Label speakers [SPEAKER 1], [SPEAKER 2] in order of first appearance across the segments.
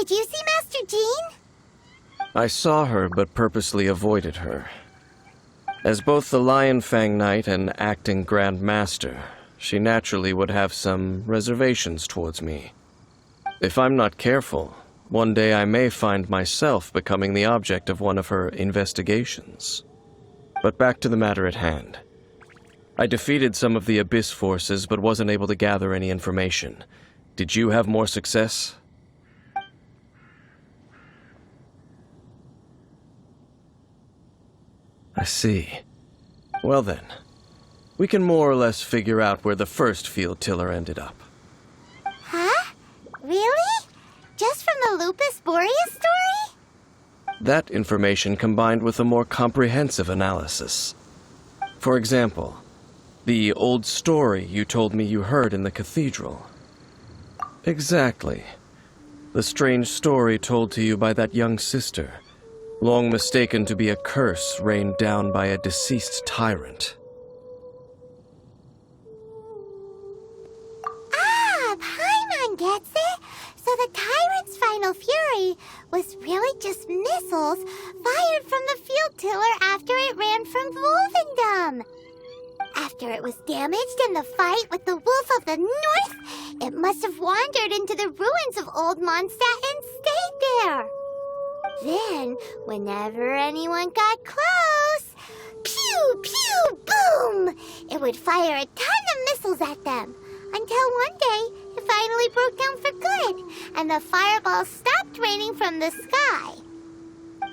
[SPEAKER 1] Did you see Master Jean?
[SPEAKER 2] I saw her, but purposely avoided her. As both the Lion Fang Knight and acting Grand Master, she naturally would have some reservations towards me. If I'm not careful, one day I may find myself becoming the object of one of her investigations. But back to the matter at hand. I defeated some of the Abyss forces, but wasn't able to gather any information. Did you have more success? I see. Well then, we can more or less figure out where the first field tiller ended up.
[SPEAKER 1] Huh? Really? Just from the Lupus Boreas story?
[SPEAKER 2] That information combined with a more comprehensive analysis. For example, the old story you told me you heard in the cathedral. Exactly. The strange story told to you by that young sister, long mistaken to be a curse rained down by a deceased tyrant.
[SPEAKER 1] Paimon gets it! So the tyrant's final fury was really just missiles fired from the field tiller after it ran from Wolvendom. After it was damaged in the fight with the Wolf of the North, it must have wandered into the ruins of Old Mondstadt and stayed there. Then, whenever anyone got close, pew, pew, boom! It would fire a ton of missiles at them, until one day it finally broke down for good, and the fireballs stopped raining from the sky.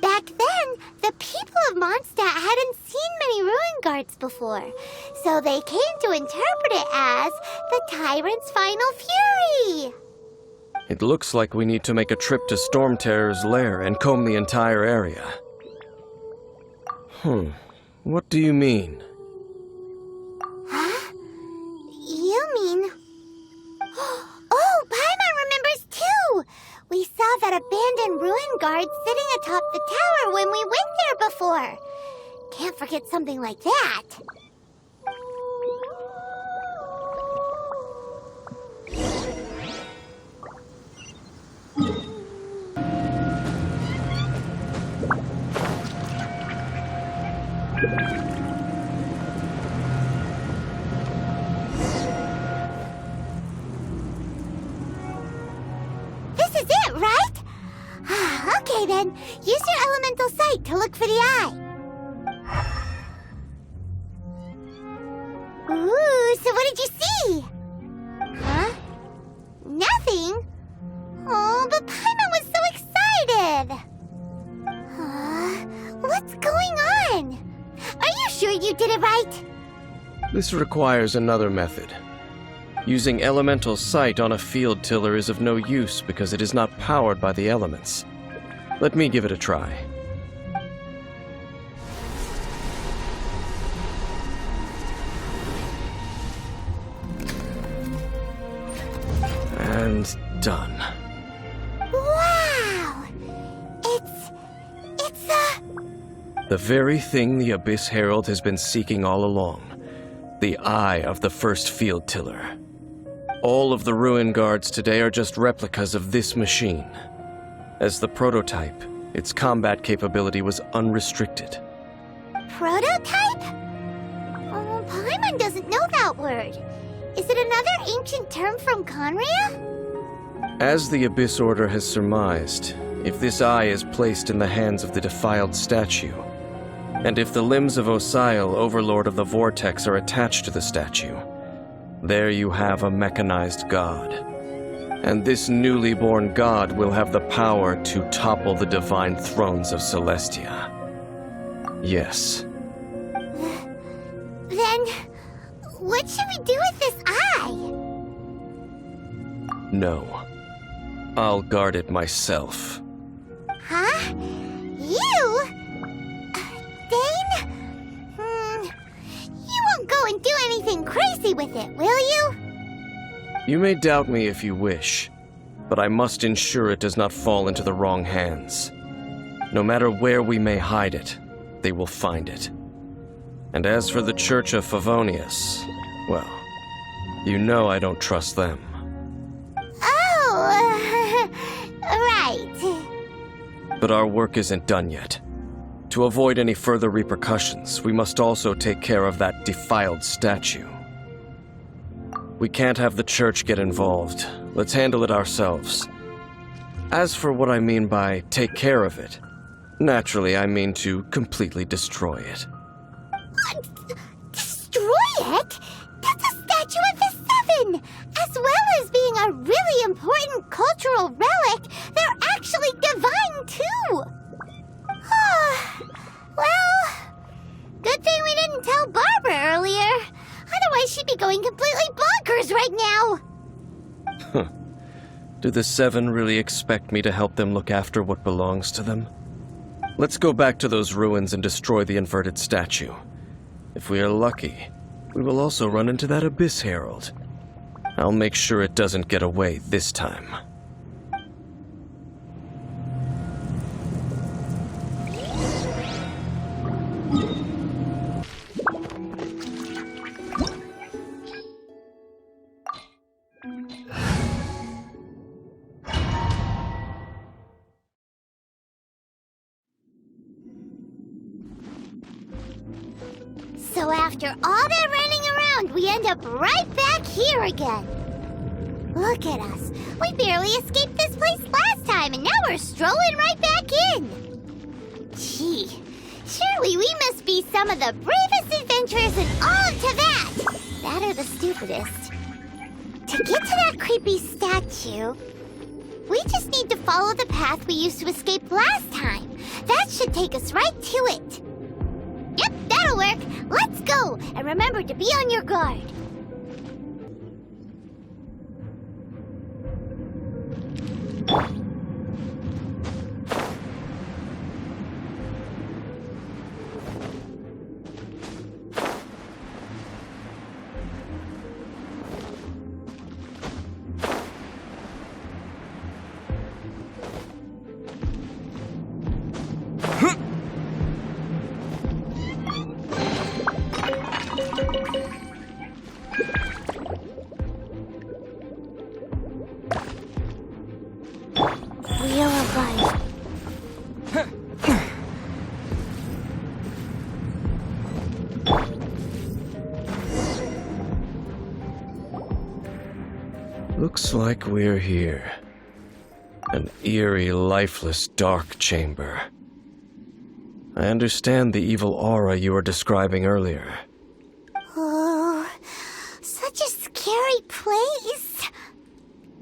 [SPEAKER 1] Back then, the people of Mondstadt hadn't seen many ruin guards before, so they came to interpret it as the tyrant's final fury.
[SPEAKER 2] It looks like we need to make a trip to Storm Terror's lair and comb the entire area. What do you mean?
[SPEAKER 1] Huh? You mean... Oh, Paimon remembers too! We saw that abandoned ruin guard sitting atop the tower when we went there before. Can't forget something like that. This is it, right? Okay then, use your elemental sight to look for the eye. Ooh, so what did you see? Huh? Nothing? Oh, but Paimon was so excited! What's going on? Are you sure you did it right?
[SPEAKER 2] This requires another method. Using elemental sight on a field tiller is of no use because it is not powered by the elements. Let me give it a try. And done.
[SPEAKER 1] Wow! It's
[SPEAKER 2] the very thing the Abyss Herald has been seeking all along. The eye of the first field tiller. All of the ruin guards today are just replicas of this machine. As the prototype, its combat capability was unrestricted.
[SPEAKER 1] Prototype? Oh, Paimon doesn't know that word. Is it another ancient term from Conria?
[SPEAKER 2] As the Abyss Order has surmised, if this eye is placed in the hands of the defiled statue, and if the limbs of Osial, Overlord of the Vortex, are attached to the statue, there you have a mechanized god. And this newly born god will have the power to topple the divine thrones of Celestia. Yes.
[SPEAKER 1] Then, what should we do with this eye?
[SPEAKER 2] No. I'll guard it myself.
[SPEAKER 1] Huh? You? Dane? You won't go and do anything crazy with it, will you?
[SPEAKER 2] You may doubt me if you wish, but I must ensure it does not fall into the wrong hands. No matter where we may hide it, they will find it. And as for the Church of Favonius, well, you know I don't trust them.
[SPEAKER 1] Oh, Right.
[SPEAKER 2] But our work isn't done yet. To avoid any further repercussions, we must also take care of that defiled statue. We can't have the church get involved. Let's handle it ourselves. As for what I mean by take care of it, naturally I mean to completely destroy it.
[SPEAKER 1] Destroy it? That's a statue of the Seven! As well as being a really important cultural relic, they're actually divine too! Well, good thing we didn't tell Barbara earlier. Otherwise she'd be going completely bonkers right now!
[SPEAKER 2] Do the Seven really expect me to help them look after what belongs to them? Let's go back to those ruins and destroy the inverted statue. If we are lucky, we will also run into that Abyss Herald. I'll make sure it doesn't get away this time.
[SPEAKER 1] So after all that running around, we end up right back here again. Look at us. We barely escaped this place last time, and now we're strolling right back in. Gee, surely we must be some of the bravest adventurers in all of Tibet. That or the stupidest. To get to that creepy statue, we just need to follow the path we used to escape last time. That should take us right to it. Yep, that'll work. Let's go, and remember to be on your guard. Wheel of Life.
[SPEAKER 2] Looks like we're here. An eerie, lifeless, dark chamber. I understand the evil aura you were describing earlier.
[SPEAKER 1] Oh, such a scary place.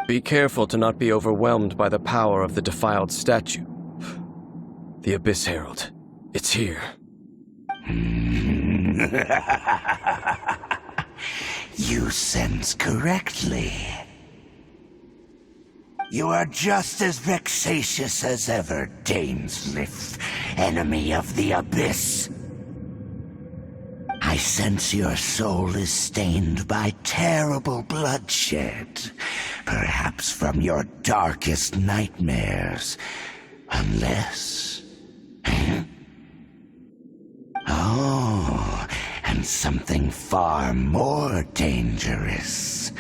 [SPEAKER 2] Be careful to not be overwhelmed by the power of the defiled statue. The Abyss Herald. It's here.
[SPEAKER 3] You sense correctly. You are just as vexatious as ever, Dainsleif, enemy of the Abyss. I sense your soul is stained by terrible bloodshed, perhaps from your darkest nightmares, unless... Oh, and something far more dangerous.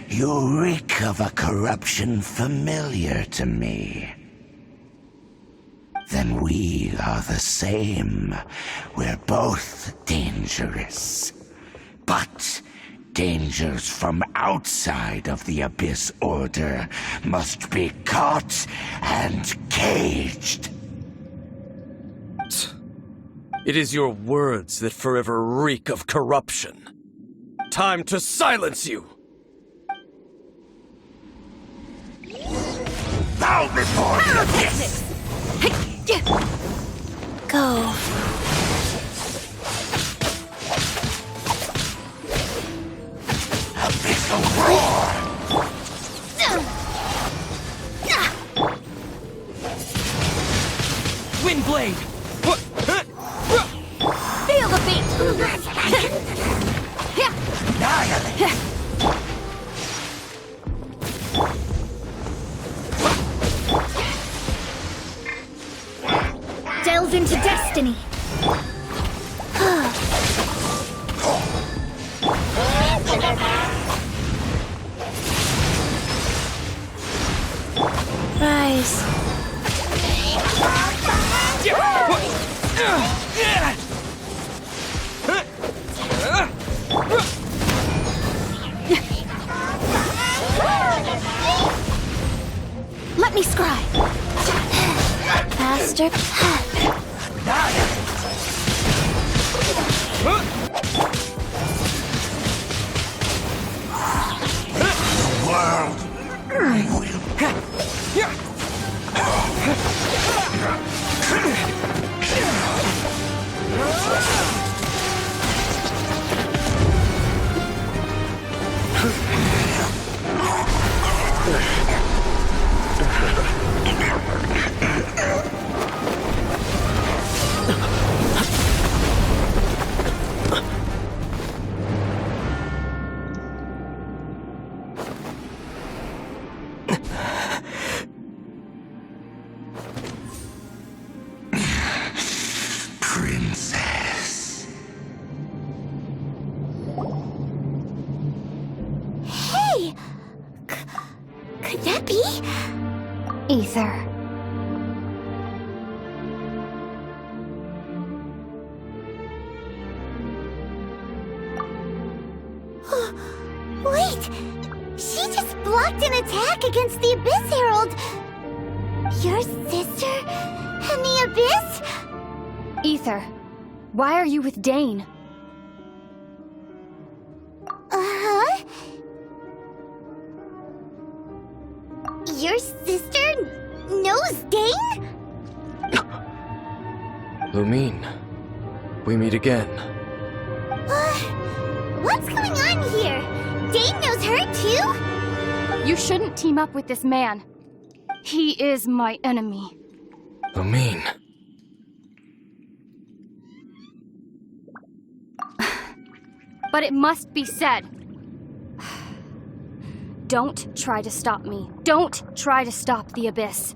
[SPEAKER 3] You reek of a corruption familiar to me. Then we are the same. We're both dangerous. But dangers from outside of the Abyss Order must be caught and caged.
[SPEAKER 2] It is your words that forever reek of corruption. Time to silence you!
[SPEAKER 3] Bow before the Abyss!
[SPEAKER 1] Go.
[SPEAKER 3] Abyssal roar!
[SPEAKER 2] Windblade!
[SPEAKER 1] Feel the beat.
[SPEAKER 3] Annihilate!
[SPEAKER 1] Delve into destiny. Rise.
[SPEAKER 4] Master.
[SPEAKER 3] World. Princess.
[SPEAKER 1] Hey! Could that be?
[SPEAKER 4] Ether.
[SPEAKER 1] Wait! She just blocked an attack against the Abyss Herald! Your sister and the Abyss?
[SPEAKER 4] Ether. Why are you with Dane?
[SPEAKER 1] Uh-huh? Your sister knows Dane?
[SPEAKER 2] Lumine, we meet again.
[SPEAKER 1] What's going on here? Dane knows her too?
[SPEAKER 4] You shouldn't team up with this man. He is my enemy.
[SPEAKER 2] Lumine.
[SPEAKER 4] But it must be said. Don't try to stop me. Don't try to stop the Abyss.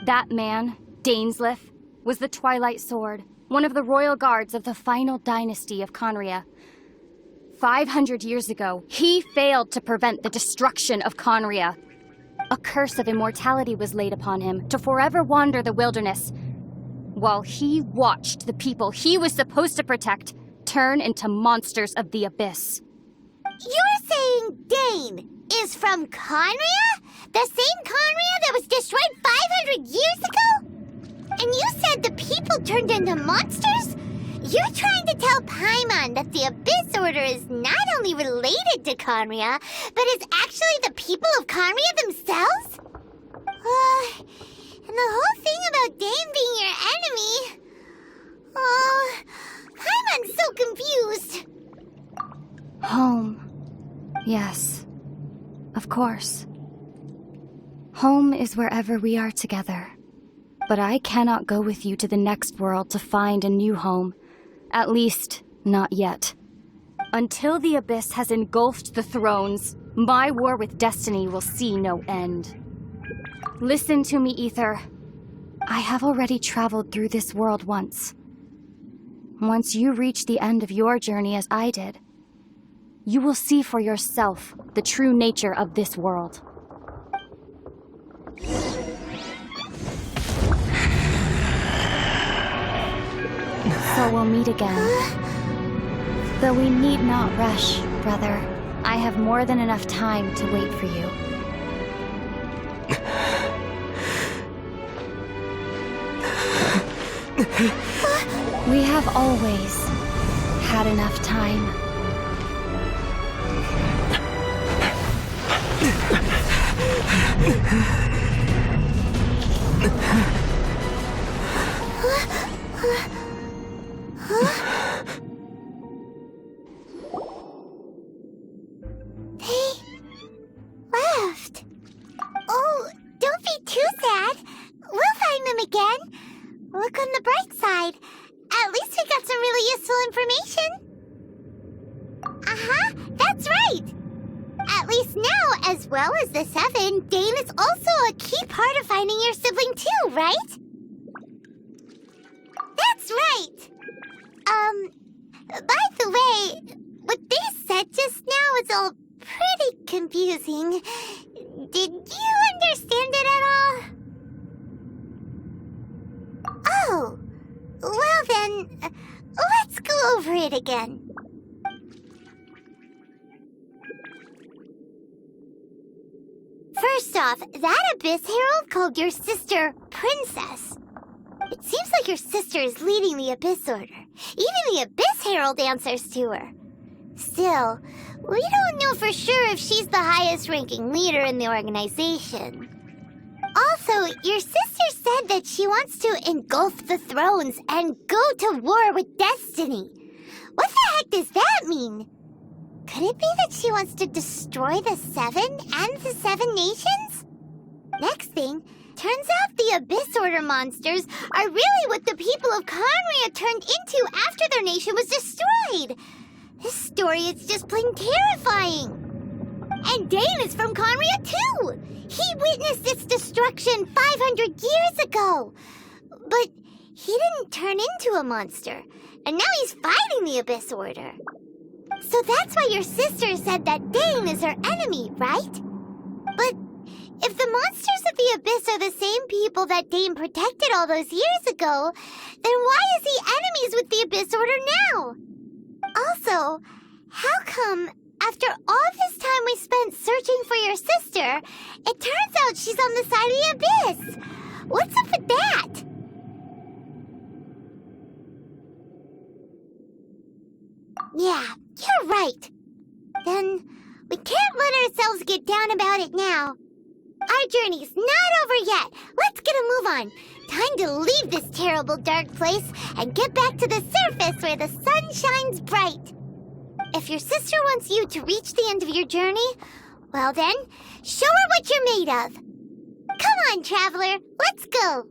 [SPEAKER 4] That man, Dainsleif, was the Twilight Sword, one of the royal guards of the final dynasty of Conria. 500 years ago, he failed to prevent the destruction of Conria. A curse of immortality was laid upon him to forever wander the wilderness, while he watched the people he was supposed to protect turn into monsters of the Abyss.
[SPEAKER 1] You're saying Dane is from Conria? The same Conria that was destroyed 500 years ago? And you said the people turned into monsters? You're trying to tell Paimon that the Abyss Order is not only related to Conria, but is actually the people of Conria themselves? And the whole thing about Dane being your enemy... Paimon's so confused.
[SPEAKER 4] Home. Yes. Of course. Home is wherever we are together. But I cannot go with you to the next world to find a new home. At least, not yet. Until the Abyss has engulfed the thrones, my war with destiny will see no end. Listen to me, Ether. I have already traveled through this world once. Once you reach the end of your journey as I did, you will see for yourself the true nature of this world. So we'll meet again. Though we need not rush, brother. I have more than enough time to wait for you. We have always had enough time.
[SPEAKER 1] They left. Oh, don't be too sad. We'll find them again. Look on the bright side. At least we got some really useful information. Uh-huh, that's right. At least now, as well as the Seven, Dane is also a key part of finding your sibling too, right? That's right. By the way, what they said just now is all pretty confusing. Did you understand it at all? Oh, well then, let's go over it again. First off, that Abyss Herald called your sister Princess. It seems like your sister is leading the Abyss Order. Even the Abyss Herald answers to her. Still, we don't know for sure if she's the highest-ranking leader in the organization. Also, your sister said that she wants to engulf the thrones and go to war with Destiny. What the heck does that mean? Could it be that she wants to destroy the Seven and the Seven Nations? Next thing, turns out the Abyss Order monsters are really what the people of Conria turned into after their nation was destroyed. This story is just plain terrifying. And Dane is from Conria too. He witnessed its destruction 500 years ago. But he didn't turn into a monster. And now he's fighting the Abyss Order. So that's why your sister said that Dane is her enemy, right? But if the monsters of the Abyss are the same people that Dane protected all those years ago, then why is he enemies with the Abyss Order now? Also, how come, after all this time we spent searching for your sister, it turns out she's on the side of the Abyss? What's up with that? Yeah, you're right. Then we can't let ourselves get down about it now. Our journey's not over yet. Let's get a move on. Time to leave this terrible dark place and get back to the surface where the sun shines bright. If your sister wants you to reach the end of your journey, well then, show her what you're made of. Come on, traveler, let's go.